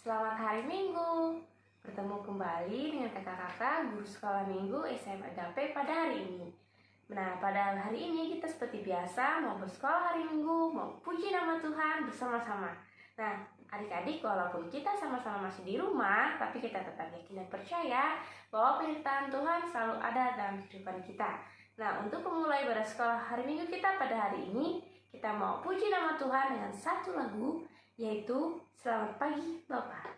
Selamat hari Minggu. Bertemu kembali dengan kakak-kakak guru sekolah minggu SMA Agape pada hari ini. Nah, pada hari ini kita seperti biasa mau bersekolah hari Minggu, mau puji nama Tuhan bersama-sama. Nah, adik-adik, walaupun kita sama-sama masih di rumah, tapi kita tetap yakin dan percaya bahwa penyertaan Tuhan selalu ada dalam kehidupan kita. Nah, untuk memulai bersekolah hari Minggu kita pada hari ini, kita mau puji nama Tuhan dengan satu lagu, yaitu Selamat Pagi Bapak.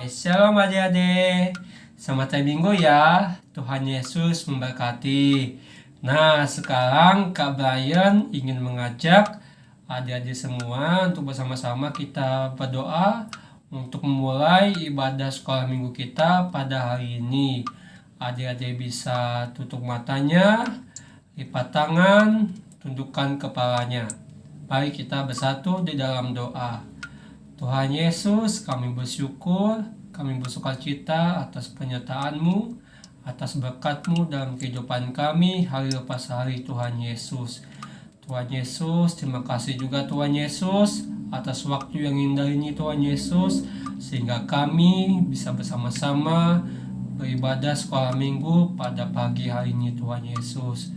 Shalom adik-adik, selamat hari Minggu ya. Tuhan Yesus memberkati. Nah, sekarang Kak Brian ingin mengajak adik-adik semua untuk bersama-sama kita berdoa untuk memulai ibadah sekolah minggu kita pada hari ini. Adik-adik bisa tutup matanya, lipat tangan, tundukkan kepalanya. Mari kita bersatu di dalam doa. Tuhan Yesus, kami bersyukur, kami bersukacita atas penyertaan-Mu, atas berkat-Mu dalam kehidupan kami hari lepas hari Tuhan Yesus. Tuhan Yesus, terima kasih juga Tuhan Yesus atas waktu yang indah ini Tuhan Yesus, sehingga kami bisa bersama-sama beribadah sekolah minggu pada pagi hari ini Tuhan Yesus.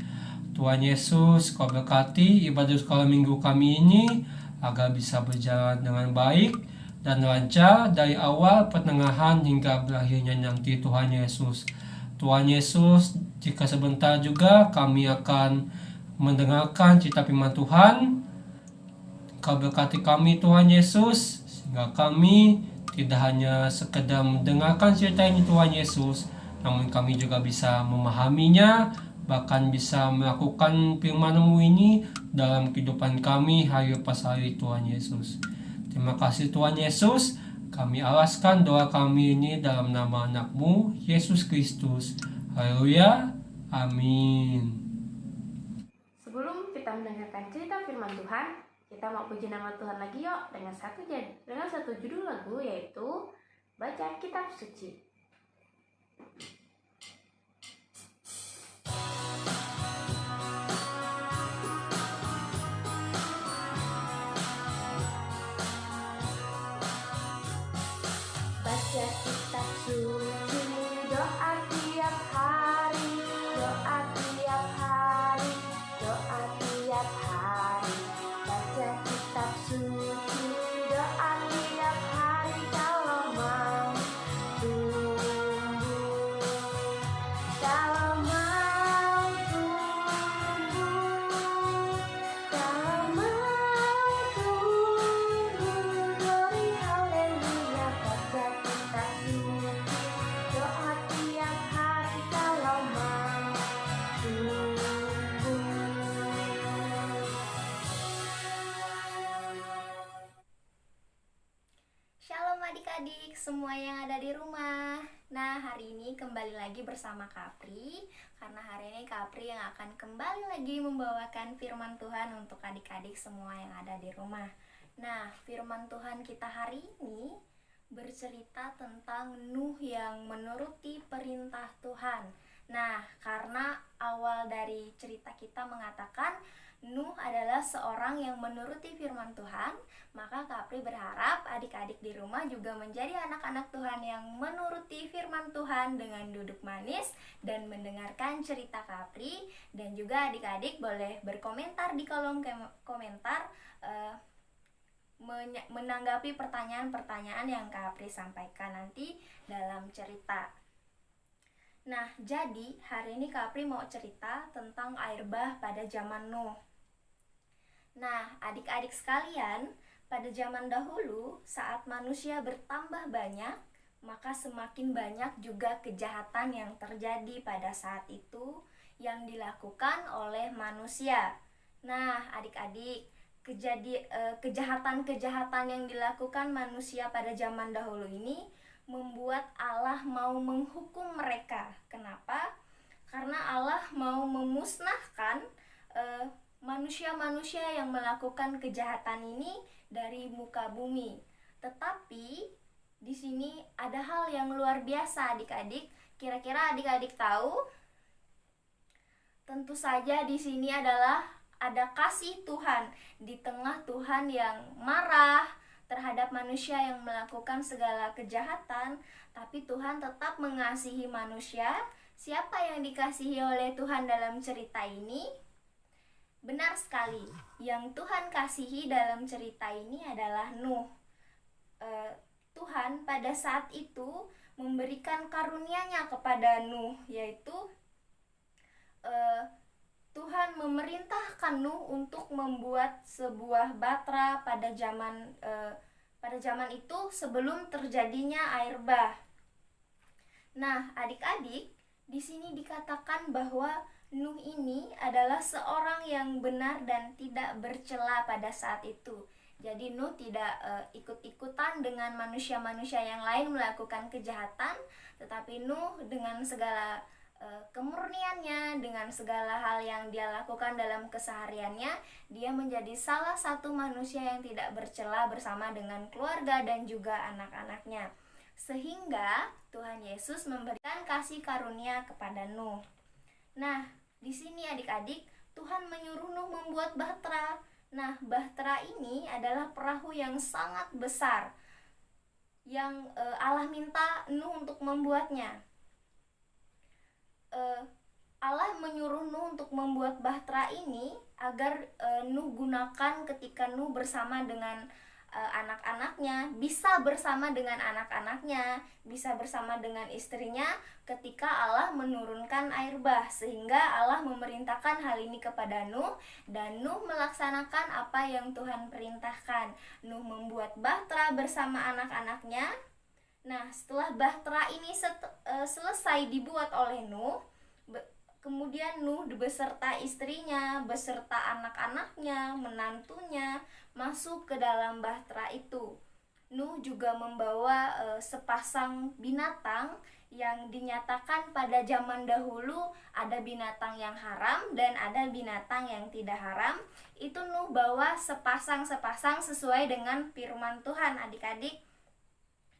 Tuhan Yesus, Kau berkati ibadah sekolah minggu kami ini agar bisa berjalan dengan baik dan lancar dari awal, pertengahan hingga berakhirnya nanti Tuhan Yesus. Tuhan Yesus, jika sebentar juga kami akan mendengarkan cerita firman Tuhan, Kau berkati kami Tuhan Yesus, sehingga kami tidak hanya sekedar mendengarkan cerita ini Tuhan Yesus, namun kami juga bisa memahaminya, bahkan bisa melakukan firman-Mu ini dalam kehidupan kami hari lepas hari Tuhan Yesus. Terima kasih Tuhan Yesus. Kami alaskan doa kami ini dalam nama anak-Mu, Yesus Kristus. Haleluya. Amin. Sebelum kita mendengarkan cerita firman Tuhan, kita mau puji nama Tuhan lagi yuk dengan satu judul lagu, yaitu Baca Kitab Suci. Baca kitab suci, doa tiap hari, doa tiap hari, doa tiap hari. Baca kitab suci, doa tiap hari kalau mau tumbuh, kalau mau tumbuh, kalau mau tumbuh. Glory haleluya. Baca kitab suci, doa tiap hari kalau mau tumbuh. Shalom adik-adik semua yang ada di rumah. Nah, hari ini kembali lagi bersama Kapri, karena hari ini Kapri yang akan kembali lagi membawakan firman Tuhan untuk adik-adik semua yang ada di rumah. Nah, firman Tuhan kita hari ini bercerita tentang Nuh yang menuruti perintah Tuhan. Nah, karena awal dari cerita kita mengatakan Nuh adalah seorang yang menuruti firman Tuhan, maka Kapri berharap adik-adik di rumah juga menjadi anak-anak Tuhan yang menuruti firman Tuhan dengan duduk manis dan mendengarkan cerita Kapri. Dan juga adik-adik boleh berkomentar di kolom komentar menanggapi pertanyaan-pertanyaan yang Kapri sampaikan nanti dalam cerita. Nah, jadi hari ini Kapri mau cerita tentang air bah pada zaman Nuh. Nah, adik-adik sekalian, pada zaman dahulu saat manusia bertambah banyak, maka semakin banyak juga kejahatan yang terjadi pada saat itu yang dilakukan oleh manusia. Nah, adik-adik, kejahatan-kejahatan yang dilakukan manusia pada zaman dahulu ini membuat Allah mau menghukum mereka. Kenapa? Karena Allah mau memusnahkan manusia-manusia yang melakukan kejahatan ini dari muka bumi. Tetapi di sini ada hal yang luar biasa, adik-adik. Kira-kira adik-adik tahu? Tentu saja di sini adalah ada kasih Tuhan di tengah Tuhan yang marah terhadap manusia yang melakukan segala kejahatan, tapi Tuhan tetap mengasihi manusia. Siapa yang dikasihi oleh Tuhan dalam cerita ini? Benar sekali, yang Tuhan kasihi dalam cerita ini adalah Nuh. Tuhan pada saat itu memberikan karunia-Nya kepada Nuh, yaitu Tuhan memerintahkan Nuh untuk membuat sebuah batra pada zaman itu sebelum terjadinya air bah. Nah, adik-adik, di sini dikatakan bahwa Nuh ini adalah seorang yang benar dan tidak bercela pada saat itu. Jadi Nuh tidak ikut-ikutan dengan manusia-manusia yang lain melakukan kejahatan, tetapi Nuh dengan segala kemurniannya, dengan segala hal yang dia lakukan dalam kesehariannya, dia menjadi salah satu manusia yang tidak bercela bersama dengan keluarga dan juga anak-anaknya. Sehingga Tuhan Yesus memberikan kasih karunia kepada Nuh. Nah, di sini adik-adik, Tuhan menyuruh Nuh membuat bahtera. Nah, bahtera ini adalah perahu yang sangat besar yang Allah minta Nuh untuk membuatnya. Allah menyuruh Nuh untuk membuat bahtera ini agar Nuh gunakan ketika Nuh bersama dengan anak-anaknya, bisa bersama dengan anak-anaknya, bisa bersama dengan istrinya ketika Allah menurunkan air bah, sehingga Allah memerintahkan hal ini kepada Nuh dan Nuh melaksanakan apa yang Tuhan perintahkan. Nuh membuat bahtera bersama anak-anaknya. Nah, setelah bahtera ini selesai dibuat oleh Nuh, kemudian Nuh beserta istrinya, beserta anak-anaknya, menantunya masuk ke dalam bahtera itu. Nuh juga membawa sepasang binatang yang dinyatakan pada zaman dahulu ada binatang yang haram dan ada binatang yang tidak haram. Itu Nuh bawa sepasang-sepasang sesuai dengan firman Tuhan, adik-adik.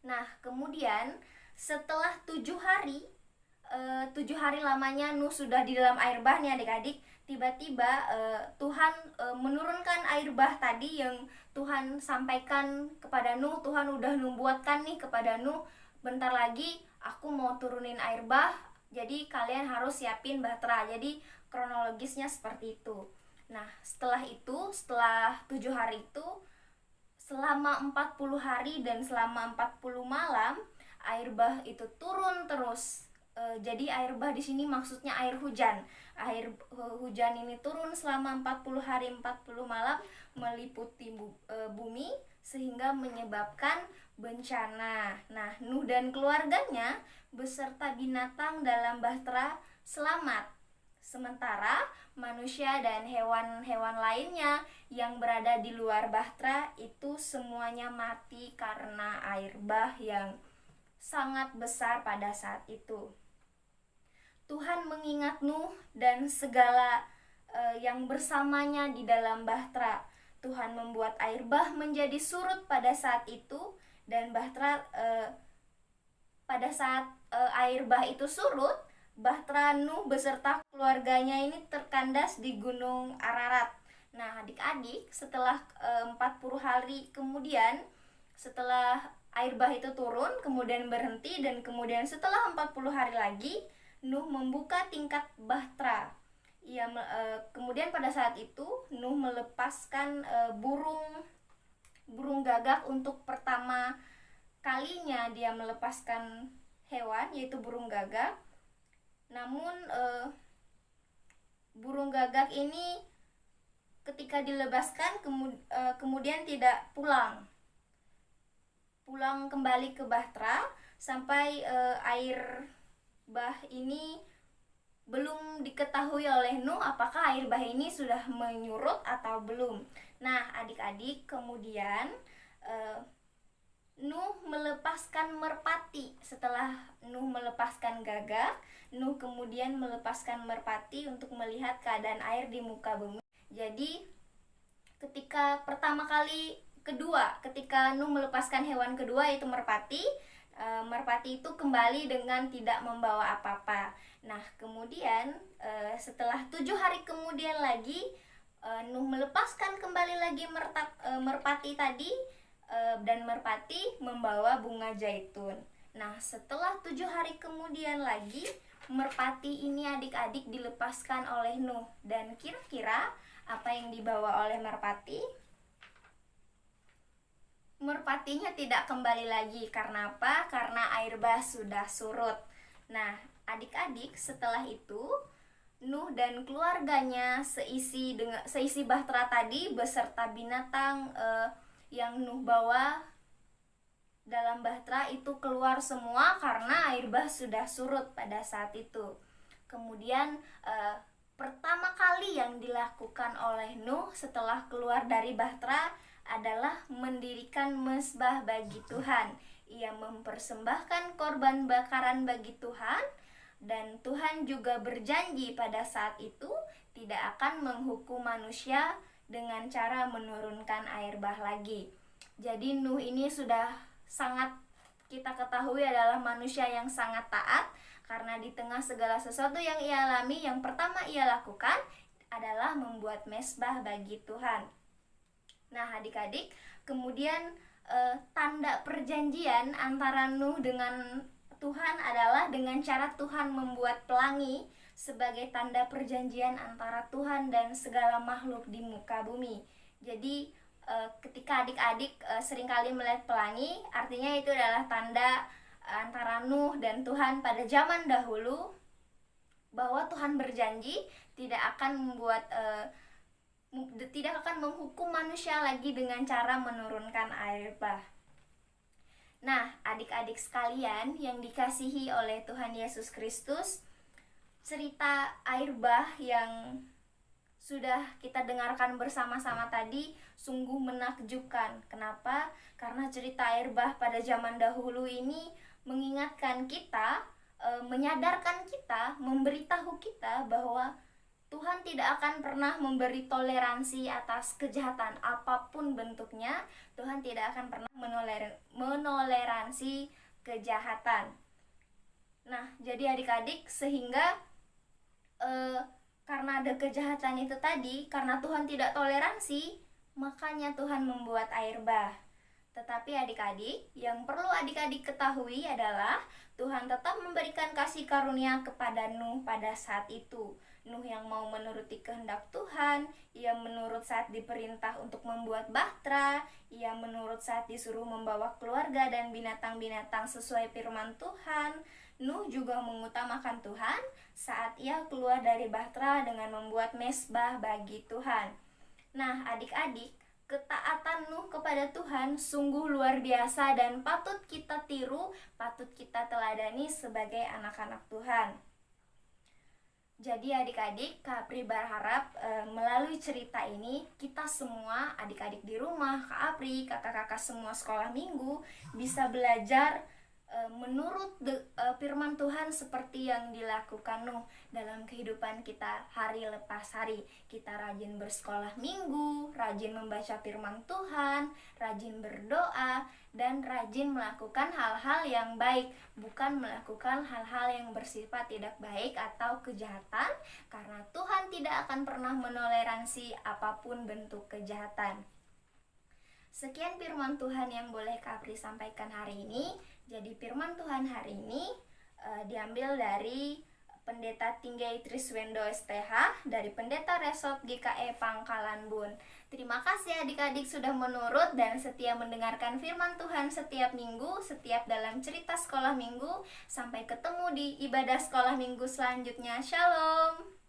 Nah, kemudian setelah 7 hari lamanya Nuh sudah di dalam air bah nih adik-adik, tiba-tiba Tuhan menurunkan air bah tadi yang Tuhan sampaikan kepada Nuh. Tuhan udah membuatkan nih kepada Nuh, bentar lagi aku mau turunin air bah, jadi kalian harus siapin bahtera. Jadi kronologisnya seperti itu. Nah, setelah 7 hari itu, selama 40 hari dan selama 40 malam air bah itu turun terus. Jadi air bah di sini maksudnya air hujan. Air hujan ini turun selama 40 hari 40 malam meliputi bumi sehingga menyebabkan bencana. Nah, Nuh dan keluarganya beserta binatang dalam bahtera selamat. Sementara manusia dan hewan-hewan lainnya yang berada di luar bahtera itu semuanya mati karena air bah yang sangat besar pada saat itu. Tuhan mengingat Nuh dan segala yang bersamanya di dalam bahtera. Tuhan membuat air bah menjadi surut pada saat itu, dan bahtera pada saat air bah itu surut, bahtera Nuh beserta keluarganya ini terkandas di Gunung Ararat. Nah, adik-adik, setelah 40 hari kemudian, setelah air bah itu turun, kemudian berhenti, dan kemudian setelah 40 hari lagi, Nuh membuka tingkat bahtera. Kemudian pada saat itu, Nuh melepaskan burung gagak untuk pertama kalinya dia melepaskan hewan, yaitu burung gagak. Namun burung gagak ini ketika dilepaskan kemudian tidak pulang kembali ke bahtera sampai air bah ini belum diketahui oleh Nuh apakah air bah ini sudah menyurut atau belum. Nah, adik-adik, kemudian Nuh melepaskan merpati. Setelah Nuh melepaskan gagak, Nuh kemudian melepaskan merpati untuk melihat keadaan air di muka bumi. Jadi ketika ketika Nuh melepaskan hewan kedua, yaitu merpati, merpati itu kembali dengan tidak membawa apa-apa. Nah, kemudian setelah 7 hari kemudian lagi, Nuh melepaskan kembali lagi merpati tadi, dan merpati membawa bunga zaitun. Nah, setelah 7 hari kemudian lagi, merpati ini adik-adik dilepaskan oleh Nuh. Dan kira-kira apa yang dibawa oleh merpati? Merpatinya tidak kembali lagi. Karena apa? Karena air bah sudah surut. Nah, adik-adik, setelah itu Nuh dan keluarganya seisi bahtera tadi beserta binatang yang Nuh bawa dalam bahtera itu keluar semua karena air bah sudah surut pada saat itu. Kemudian pertama kali yang dilakukan oleh Nuh setelah keluar dari bahtera adalah mendirikan mezbah bagi Tuhan. Ia mempersembahkan korban bakaran bagi Tuhan, dan Tuhan juga berjanji pada saat itu tidak akan menghukum manusia dengan cara menurunkan air bah lagi. Jadi Nuh ini sudah sangat kita ketahui adalah manusia yang sangat taat, karena di tengah segala sesuatu yang ia alami, yang pertama ia lakukan adalah membuat mezbah bagi Tuhan. Nah, adik-adik, kemudian tanda perjanjian antara Nuh dengan Tuhan adalah dengan cara Tuhan membuat pelangi sebagai tanda perjanjian antara Tuhan dan segala makhluk di muka bumi. Jadi ketika adik-adik seringkali melihat pelangi, artinya itu adalah tanda antara Nuh dan Tuhan pada zaman dahulu, bahwa Tuhan berjanji tidak akan menghukum manusia lagi dengan cara menurunkan air bah. Nah, adik-adik sekalian yang dikasihi oleh Tuhan Yesus Kristus, cerita air bah yang sudah kita dengarkan bersama-sama tadi sungguh menakjubkan. Kenapa? Karena cerita air bah pada zaman dahulu ini mengingatkan kita, menyadarkan kita, memberitahu kita bahwa Tuhan tidak akan pernah memberi toleransi atas kejahatan apapun bentuknya. Tuhan tidak akan pernah menoleransi kejahatan. Nah, jadi adik-adik, sehingga karena ada kejahatan itu tadi, karena Tuhan tidak toleransi, makanya Tuhan membuat air bah. Tetapi adik-adik, yang perlu adik-adik ketahui adalah Tuhan tetap memberikan kasih karunia kepada Nuh pada saat itu. Nuh yang mau menuruti kehendak Tuhan, ia menurut saat diperintah untuk membuat bahtera, ia menurut saat disuruh membawa keluarga dan binatang-binatang sesuai firman Tuhan. Nuh juga mengutamakan Tuhan saat ia keluar dari bahtera dengan membuat mezbah bagi Tuhan. Nah, adik-adik, ketaatan Nuh kepada Tuhan sungguh luar biasa dan patut kita tiru, patut kita teladani sebagai anak-anak Tuhan. Jadi adik-adik, Kak Apri berharap melalui cerita ini kita semua, adik-adik di rumah, Kak Apri, kakak-kakak semua sekolah minggu bisa belajar menurut firman Tuhan seperti yang dilakukan Nuh dalam kehidupan kita hari lepas hari. Kita rajin bersekolah minggu, rajin membaca firman Tuhan, rajin berdoa, dan rajin melakukan hal-hal yang baik, bukan melakukan hal-hal yang bersifat tidak baik atau kejahatan, karena Tuhan tidak akan pernah menoleransi apapun bentuk kejahatan. Sekian firman Tuhan yang boleh Kapri sampaikan hari ini. Jadi firman Tuhan hari ini diambil dari Pendeta Tinggai Triswendo STH, dari Pendeta Resort GKE Pangkalan Bun. Terima kasih adik-adik sudah menurut dan setia mendengarkan firman Tuhan setiap minggu, setiap dalam cerita sekolah minggu. Sampai ketemu di ibadah sekolah minggu selanjutnya. Shalom.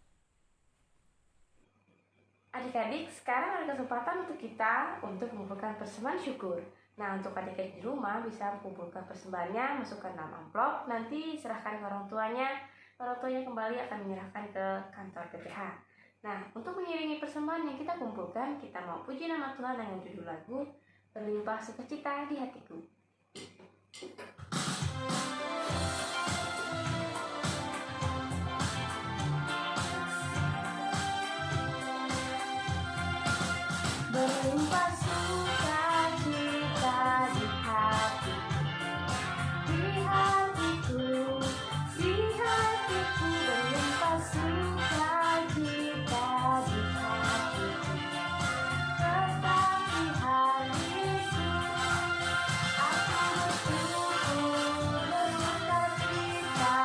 Adik-adik, sekarang ada kesempatan untuk kita untuk mengumpulkan persembahan syukur. Nah, untuk adik-adik di rumah bisa mengumpulkan persembahannya, masukkan dalam amplop, nanti serahkan ke orang tuanya. Orang tuanya kembali akan menyerahkan ke kantor PPH. Nah, untuk mengiringi persembahan yang kita kumpulkan, kita mau puji nama Tuhan dengan judul lagu Berlimpah Sukacita di Hatiku. Berlimpah sukacita di hatiku, di hatiku, di hatiku. Berlimpah sukacita di hatiku, tetapi hariku aku bersyukur bersukacita,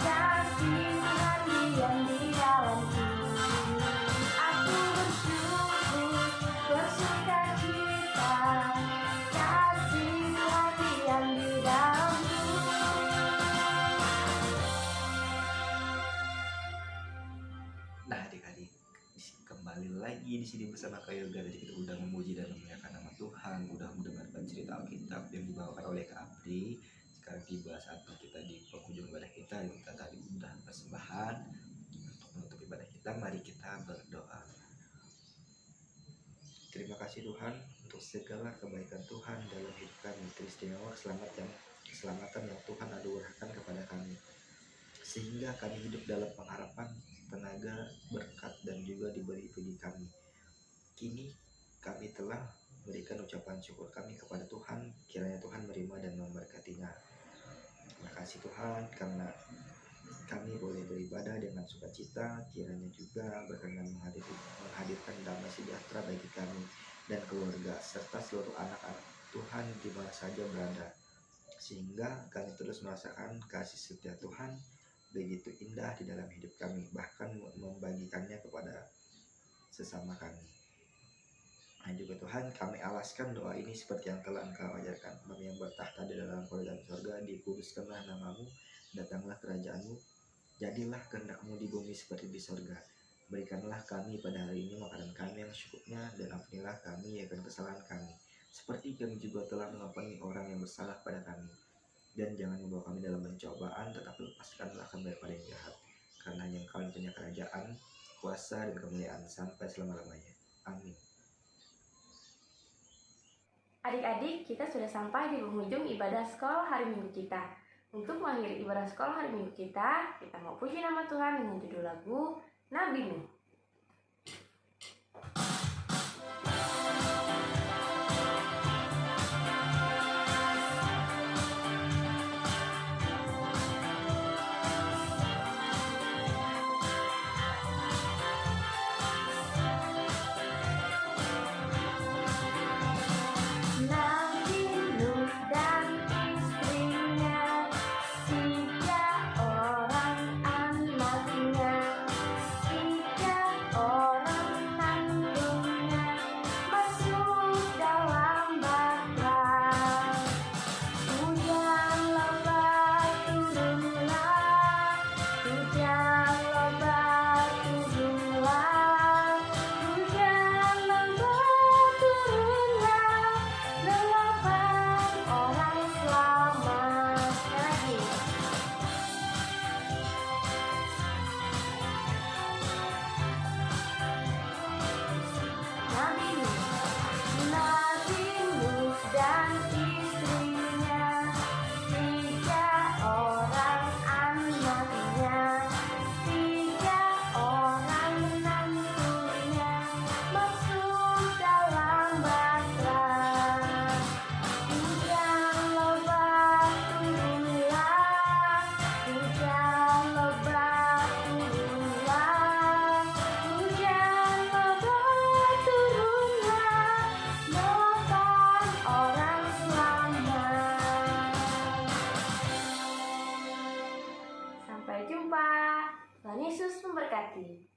kasih Tuhan diam di dalamku. Aku bersyukur bersukacita, kasih Tuhan diam di dalamku. Nah adik-adik, kembali lagi di sini bersama Kak Yoga. Tadi kita udah memuji dan memuliakan nama Tuhan, udah mendengarkan cerita Alkitab yang dibawakan oleh Kak Apri. Sekarang tiba saatnya kita di penghujung ibadah kita. Kita tadi udah persembahan. Untuk menutup ibadah kita, mari kita berdoa. Terima kasih Tuhan untuk segala kebaikan Tuhan dalam hidup kami, teristimewa keselamatan yang Tuhan anugerahkan kepada kami, sehingga kami hidup dalam pengharapan, tenaga, berkat, dan juga diberi bagi kami. Kini kami telah memberikan ucapan syukur kami kepada Tuhan, kiranya Tuhan menerima dan memberkatinya. Terima kasih Tuhan karena kami boleh beribadah dengan sukacita, kiranya juga berkenan menghadirkan damai sejahtera bagi kami dan keluarga, serta seluruh anak-anak Tuhan di mana saja berada, sehingga kami terus merasakan kasih setia Tuhan begitu indah di dalam hidup kami, bahkan membagikannya kepada sesama kami. Dan juga Tuhan, kami alaskan doa ini seperti yang telah Engkau ajarkan. Kami yang bertahta di dalam kerajaan surga, dikuduskanlah namamu, datanglah kerajaanmu, jadilah kehendak-Mu di bumi seperti di surga. Berikanlah kami pada hari ini makanan kami yang secukupnya, dan ampunilah kami akan kesalahan kami, seperti kami juga telah mengampuni orang yang bersalah pada kami. Dan jangan membawa kami dalam pencobaan, tetapi lepaskanlah kami daripada yang jahat. Karena hanya Engkau yang punya kerajaan, kuasa, dan kemuliaan sampai selama-lamanya. Amin. Adik-adik, kita sudah sampai di penghujung ibadah sekolah hari Minggu kita. Untuk mengakhiri ibadah sekolah hari Minggu kita mau puji nama Tuhan dengan judul lagu Nabi Nuh. Nabi Nuh dan istrinya, 3 orang anaknya, 3 Tuhan Yesus memberkati.